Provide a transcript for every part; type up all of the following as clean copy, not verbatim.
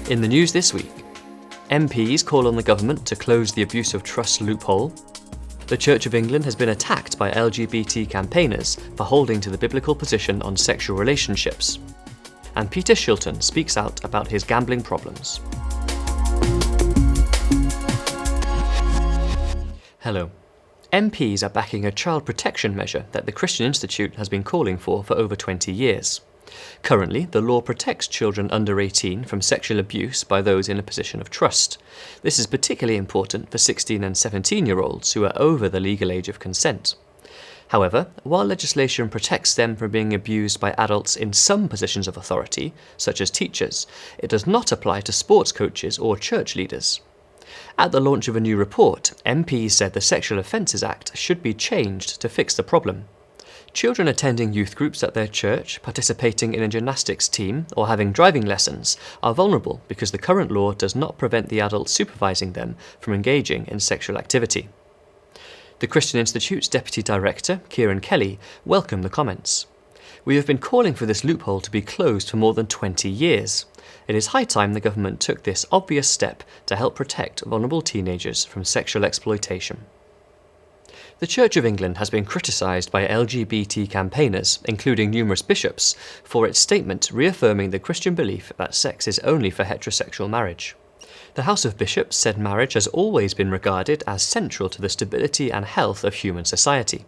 In the news this week, MPs call on the government to close the abuse of trust loophole. The Church of England has been attacked by LGBT campaigners for holding to the biblical position on sexual relationships. And Peter Shilton speaks out about his gambling problems. Hello. MPs are backing a child protection measure that the Christian Institute has been calling for over 20 years. Currently, the law protects children under 18 from sexual abuse by those in a position of trust. This is particularly important for 16 and 17-year-olds who are over the legal age of consent. However, while legislation protects them from being abused by adults in some positions of authority, such as teachers, it does not apply to sports coaches or church leaders. At the launch of a new report, MPs said the Sexual Offences Act should be changed to fix the problem. Children attending youth groups at their church, participating in a gymnastics team, or having driving lessons are vulnerable because the current law does not prevent the adults supervising them from engaging in sexual activity. The Christian Institute's Deputy Director, Kieran Kelly, welcomed the comments. "We have been calling for this loophole to be closed for more than 20 years. It is high time the government took this obvious step to help protect vulnerable teenagers from sexual exploitation." The Church of England has been criticised by LGBT campaigners, including numerous bishops, for its statement reaffirming the Christian belief that sex is only for heterosexual marriage. The House of Bishops said marriage has always been regarded as central to the stability and health of human society.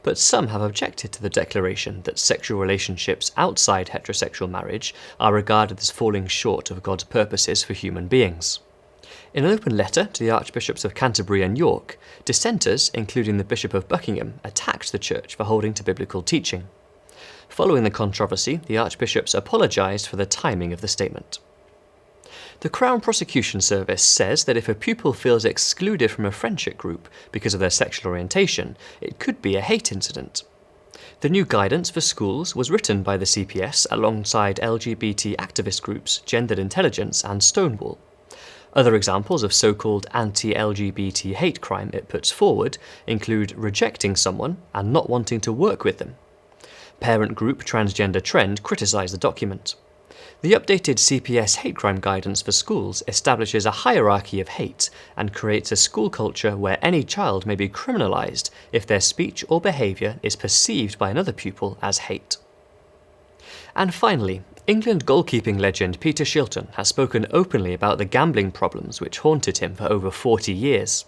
But some have objected to the declaration that sexual relationships outside heterosexual marriage are regarded as falling short of God's purposes for human beings. In an open letter to the Archbishops of Canterbury and York, dissenters, including the Bishop of Buckingham, attacked the Church for holding to biblical teaching. Following the controversy, the Archbishops apologised for the timing of the statement. The Crown Prosecution Service says that if a pupil feels excluded from a friendship group because of their sexual orientation, it could be a hate incident. The new guidance for schools was written by the CPS alongside LGBT activist groups Gendered Intelligence and Stonewall. Other examples of so-called anti-LGBT hate crime it puts forward include rejecting someone and not wanting to work with them. Parent group Transgender Trend criticised the document. The updated CPS hate crime guidance for schools establishes a hierarchy of hate and creates a school culture where any child may be criminalised if their speech or behaviour is perceived by another pupil as hate. And finally, England goalkeeping legend Peter Shilton has spoken openly about the gambling problems which haunted him for over 40 years.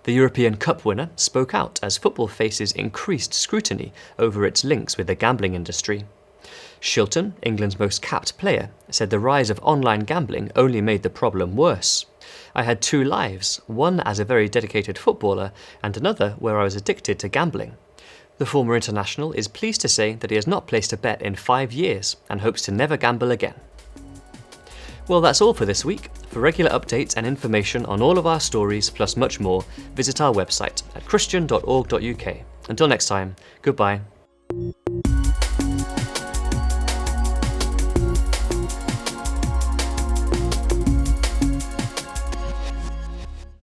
The European Cup winner spoke out as football faces increased scrutiny over its links with the gambling industry. Shilton, England's most capped player, said the rise of online gambling only made the problem worse. "I had two lives, one as a very dedicated footballer and another where I was addicted to gambling." The former international is pleased to say that he has not placed a bet in 5 years and hopes to never gamble again. Well, that's all for this week. For regular updates and information on all of our stories, plus much more, visit our website at christian.org.uk. Until next time, goodbye.